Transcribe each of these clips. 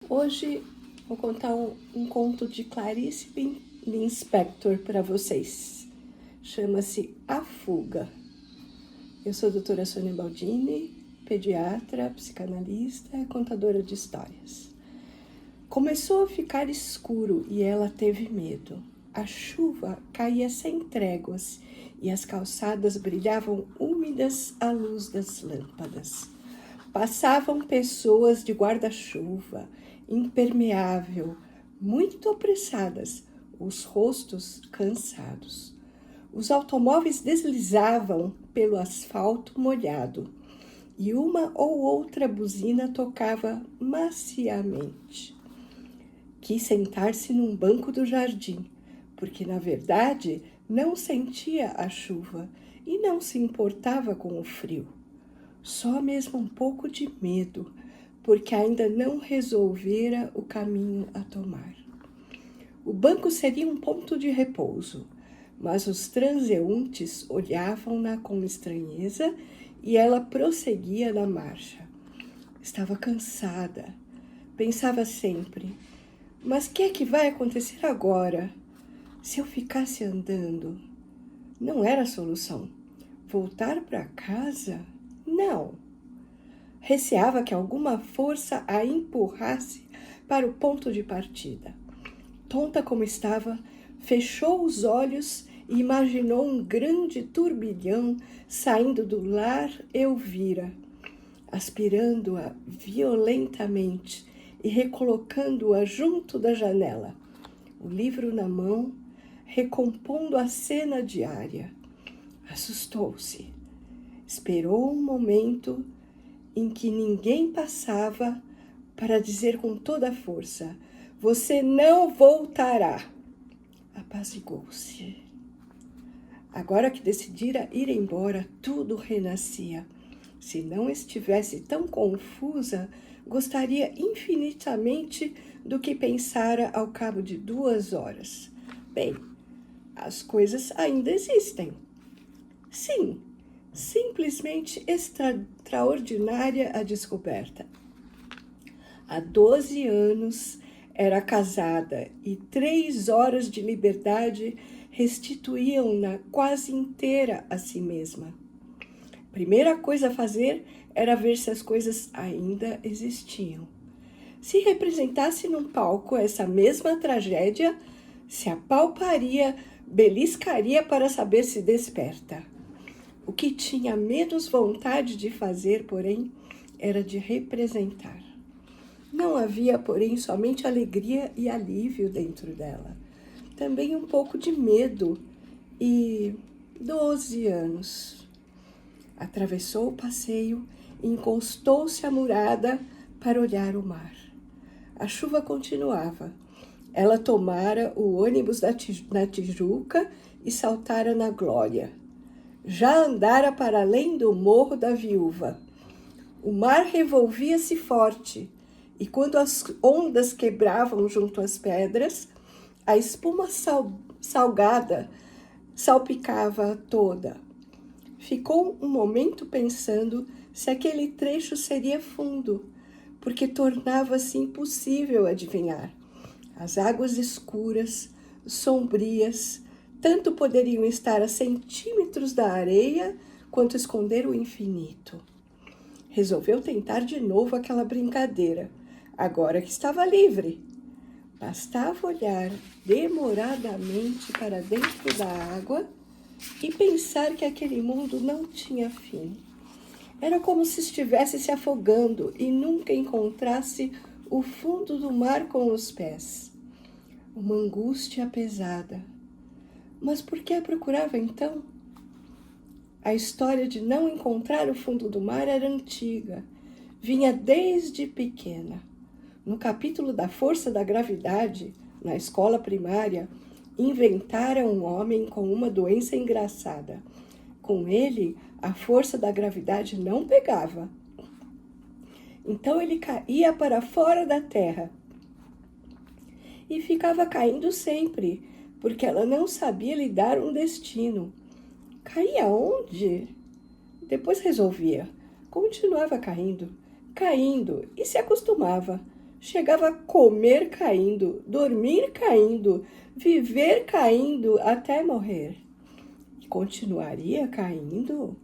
Hoje vou contar um conto de Clarice Lispector para vocês. Chama-se A Fuga. Eu sou a doutora Sônia Baldini, pediatra, psicanalista e contadora de histórias. Começou a ficar escuro e ela teve medo. A chuva caía sem tréguas e as calçadas brilhavam úmidas à luz das lâmpadas. Passavam pessoas de guarda-chuva, impermeável, muito apressadas, os rostos cansados. Os automóveis deslizavam pelo asfalto molhado e uma ou outra buzina tocava maciamente. Quis sentar-se num banco do jardim, porque, na verdade, não sentia a chuva e não se importava com o frio. Só mesmo um pouco de medo, porque ainda não resolvera o caminho a tomar. O banco seria um ponto de repouso, mas os transeuntes olhavam-na com estranheza e ela prosseguia na marcha. Estava cansada. Pensava sempre, mas o que é que vai acontecer agora? Se eu ficasse andando? Não era a solução. Voltar para casa? Não. Receava que alguma força a empurrasse para o ponto de partida. Tonta como estava, fechou os olhos e imaginou um grande turbilhão saindo do lar Elvira, aspirando-a violentamente e recolocando-a junto da janela, o livro na mão, recompondo a cena diária. Assustou-se. Esperou um momento em que ninguém passava para dizer com toda a força: "Você não voltará." Apazigou-se. Agora que decidira ir embora, tudo renascia. Se não estivesse tão confusa, gostaria infinitamente do que pensara ao cabo de 2 horas. Bem, as coisas ainda existem. Sim, simplesmente extraordinária a descoberta. Há 12 anos era casada e 3 horas de liberdade restituíam-na quase inteira a si mesma. Primeira coisa a fazer era ver se as coisas ainda existiam. Se representasse num palco essa mesma tragédia, se apalparia, beliscaria para saber se desperta. O que tinha menos vontade de fazer, porém, era de representar. Não havia, porém, somente alegria e alívio dentro dela. Também um pouco de medo e 12 anos. Atravessou o passeio e encostou-se à murada para olhar o mar. A chuva continuava. Ela tomara o ônibus na Tijuca e saltara na Glória. Já andara para além do Morro da Viúva. O mar revolvia-se forte, e quando as ondas quebravam junto às pedras, a espuma salgada salpicava toda. Ficou um momento pensando se aquele trecho seria fundo, porque tornava-se impossível adivinhar. As águas escuras, sombrias, tanto poderiam estar a centímetros da areia, quanto esconder o infinito. Resolveu tentar de novo aquela brincadeira, agora que estava livre. Bastava olhar demoradamente para dentro da água e pensar que aquele mundo não tinha fim. Era como se estivesse se afogando e nunca encontrasse o fundo do mar com os pés. Uma angústia pesada. Mas por que a procurava então? A história de não encontrar o fundo do mar era antiga. Vinha desde pequena. No capítulo da força da gravidade, na escola primária, inventara um homem com uma doença engraçada. Com ele, a força da gravidade não pegava. Então ele caía para fora da terra. E ficava caindo sempre, porque ela não sabia lhe dar um destino. Caía onde? Depois resolvia. Continuava caindo, e se acostumava. Chegava a comer caindo, dormir caindo, viver caindo até morrer. E continuaria caindo?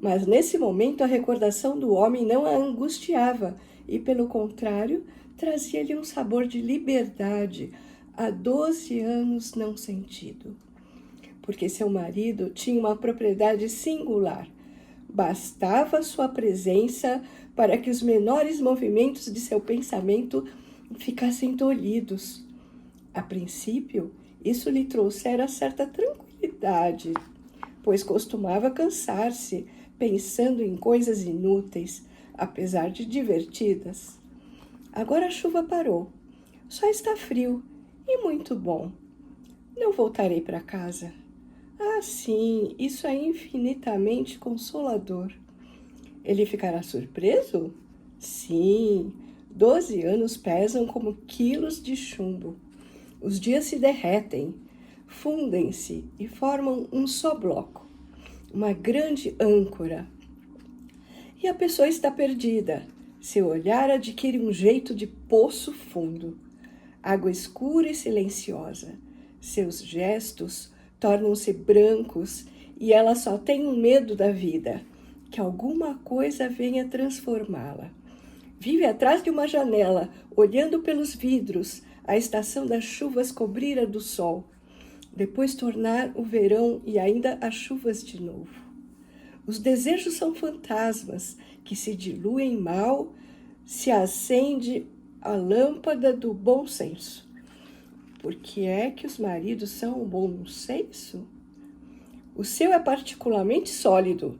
Mas nesse momento a recordação do homem não a angustiava e, pelo contrário, trazia-lhe um sabor de liberdade há 12 anos não sentido. Porque seu marido tinha uma propriedade singular. Bastava sua presença para que os menores movimentos de seu pensamento ficassem tolhidos. A princípio, isso lhe trouxera certa tranquilidade, pois costumava cansar-se pensando em coisas inúteis, apesar de divertidas. Agora a chuva parou. Só está frio e muito bom. Não voltarei para casa. Ah, sim, isso é infinitamente consolador. Ele ficará surpreso? Sim, 12 anos pesam como quilos de chumbo. Os dias se derretem, fundem-se e formam um só bloco, uma grande âncora. E a pessoa está perdida. Seu olhar adquire um jeito de poço fundo, água escura e silenciosa. Seus gestos tornam-se brancos e ela só tem um medo da vida, que alguma coisa venha transformá-la. Vive atrás de uma janela, olhando pelos vidros, a estação das chuvas cobrira do sol, depois tornar o verão e ainda as chuvas de novo. Os desejos são fantasmas que se diluem mal, se acende a lâmpada do bom senso. Por que é que os maridos são o bom senso? O seu é particularmente sólido,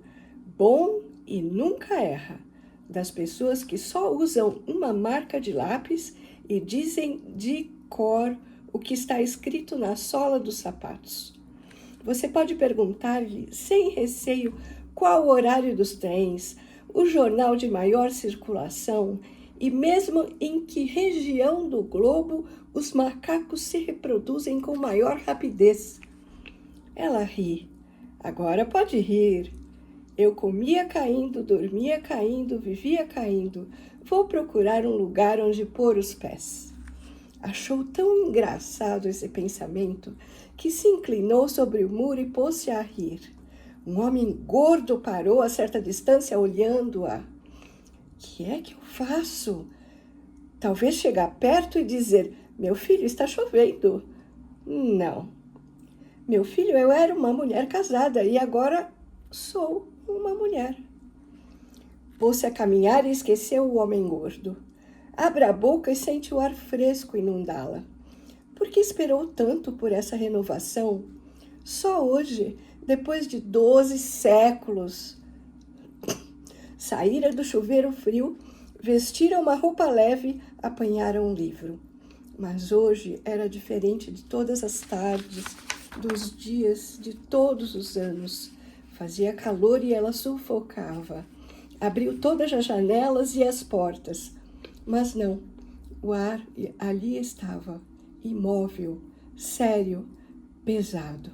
bom e nunca erra, das pessoas que só usam uma marca de lápis e dizem de cor o que está escrito na sola dos sapatos. Você pode perguntar-lhe sem receio qual o horário dos trens, o jornal de maior circulação e mesmo em que região do globo os macacos se reproduzem com maior rapidez. Ela ri. Agora pode rir. Eu comia caindo, dormia caindo, vivia caindo. Vou procurar um lugar onde pôr os pés. Achou tão engraçado esse pensamento que se inclinou sobre o muro e pôs-se a rir. Um homem gordo parou a certa distância olhando-a. Que é que eu faço? Talvez chegar perto e dizer, meu filho, está chovendo. Não. Meu filho, eu era uma mulher casada e agora sou uma mulher. Pôs-se a caminhar e esqueceu o homem gordo. Abra a boca e sente o ar fresco inundá-la. Por que esperou tanto por essa renovação? Só hoje, depois de 12 séculos. Saíra do chuveiro frio, vestira uma roupa leve, apanhara um livro. Mas hoje era diferente de todas as tardes, dos dias, de todos os anos. Fazia calor e ela sufocava. Abriu todas as janelas e as portas. Mas não, o ar ali estava, imóvel, sério, pesado.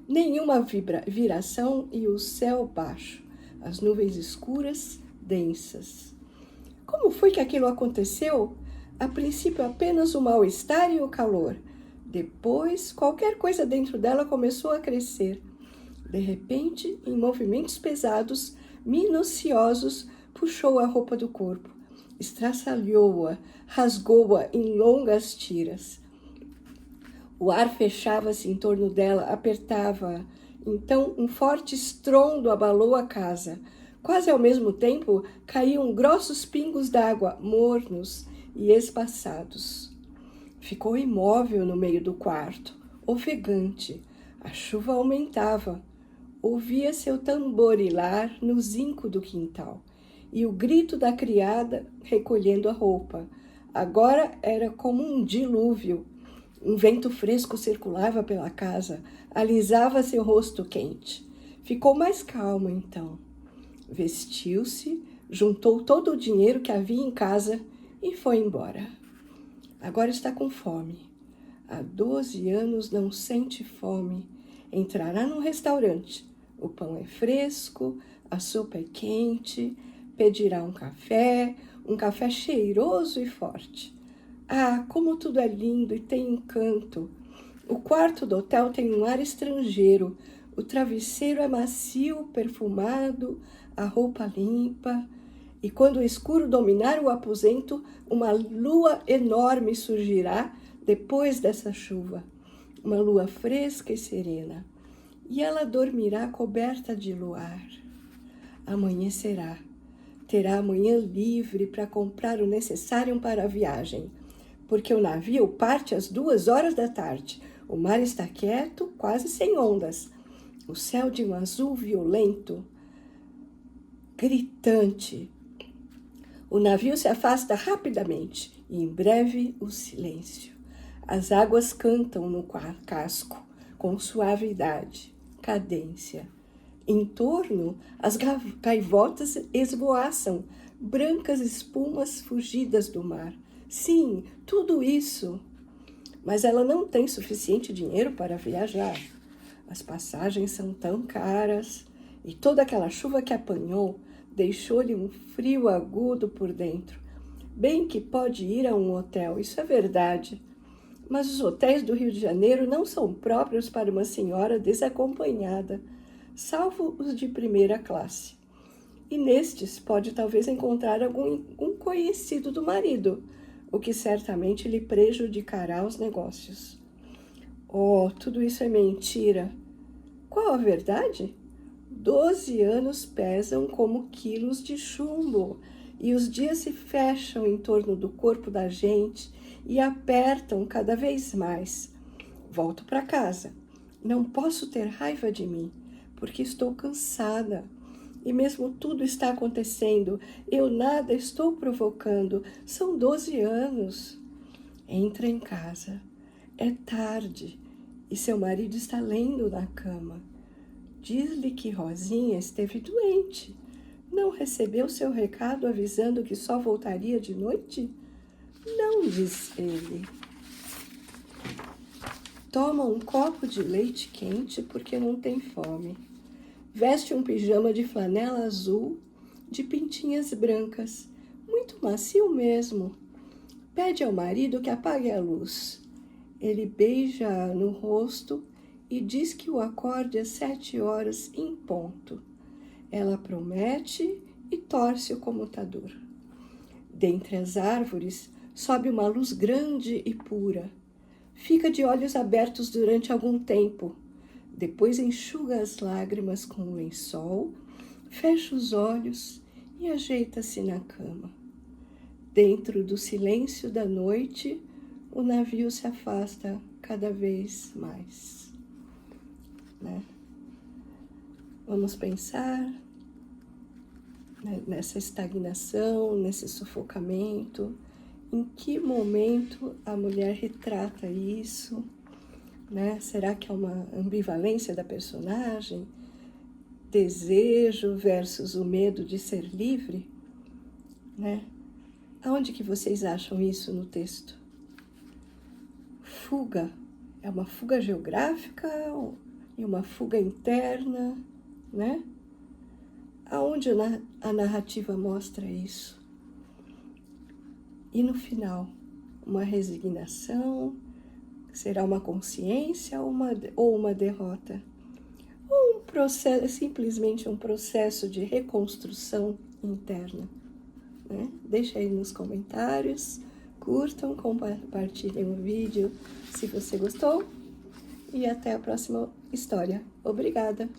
Nenhuma viração e o céu baixo, as nuvens escuras, densas. Como foi que aquilo aconteceu? A princípio apenas o mal-estar e o calor. Depois, qualquer coisa dentro dela começou a crescer. De repente, em movimentos pesados, minuciosos, puxou a roupa do corpo, estraçalhou-a, rasgou-a em longas tiras. O ar fechava-se em torno dela, apertava-a. Então, um forte estrondo abalou a casa. Quase ao mesmo tempo, caíam grossos pingos d'água, mornos e espaçados. Ficou imóvel no meio do quarto, ofegante. A chuva aumentava. Ouvia seu tamborilar no zinco do quintal e o grito da criada recolhendo a roupa. Agora era como um dilúvio. Um vento fresco circulava pela casa, alisava seu rosto quente. Ficou mais calmo, então. Vestiu-se, juntou todo o dinheiro que havia em casa e foi embora. Agora está com fome. Há 12 anos não sente fome. Entrará num restaurante. O pão é fresco, a sopa é quente, pedirá um café, um café cheiroso e forte. Ah, como tudo é lindo e tem encanto! O quarto do hotel tem um ar estrangeiro. O travesseiro é macio, perfumado, a roupa limpa. E quando o escuro dominar o aposento, uma lua enorme surgirá depois dessa chuva. Uma lua fresca e serena. E ela dormirá coberta de luar. Amanhecerá. Terá a manhã livre para comprar o necessário para a viagem, porque o navio parte às 2 horas da tarde. O mar está quieto, quase sem ondas. O céu de um azul violento, gritante. O navio se afasta rapidamente e em breve o silêncio. As águas cantam no casco com suavidade, cadência. Em torno, as gaivotas esvoaçam, brancas espumas fugidas do mar. Sim, tudo isso. Mas ela não tem suficiente dinheiro para viajar. As passagens são tão caras e toda aquela chuva que apanhou deixou-lhe um frio agudo por dentro. Bem que pode ir a um hotel, isso é verdade. Mas os hotéis do Rio de Janeiro não são próprios para uma senhora desacompanhada, salvo os de primeira classe. E nestes pode talvez encontrar um conhecido do marido, o que certamente lhe prejudicará os negócios. Oh, tudo isso é mentira. Qual a verdade? 12 anos pesam como quilos de chumbo, e os dias se fecham em torno do corpo da gente e apertam cada vez mais. Volto para casa. Não posso ter raiva de mim, porque estou cansada. E mesmo tudo está acontecendo, eu nada estou provocando. São 12 anos. Entra em casa. É tarde e seu marido está lendo na cama. Diz-lhe que Rosinha esteve doente. Não recebeu seu recado avisando que só voltaria de noite? Não, diz ele. Toma um copo de leite quente porque não tem fome. Veste um pijama de flanela azul, de pintinhas brancas, muito macio mesmo. Pede ao marido que apague a luz. Ele beija-a no rosto e diz que o acorde às 7 horas em ponto. Ela promete e torce o comutador. Dentre as árvores sobe uma luz grande e pura. Fica de olhos abertos durante algum tempo. Depois enxuga as lágrimas com um lençol, fecha os olhos e ajeita-se na cama. Dentro do silêncio da noite, o navio se afasta cada vez mais. Vamos pensar nessa estagnação, nesse sufocamento. Em que momento a mulher retrata isso? Será que é uma ambivalência da personagem? Desejo versus o medo de ser livre? Aonde que vocês acham isso no texto? Fuga. É uma fuga geográfica e uma fuga interna, Aonde a narrativa mostra isso? E no final, uma resignação? Será uma consciência ou uma derrota? Ou simplesmente um processo de reconstrução interna? Deixa aí nos comentários, curtam, compartilhem o vídeo se você gostou e até a próxima história. Obrigada!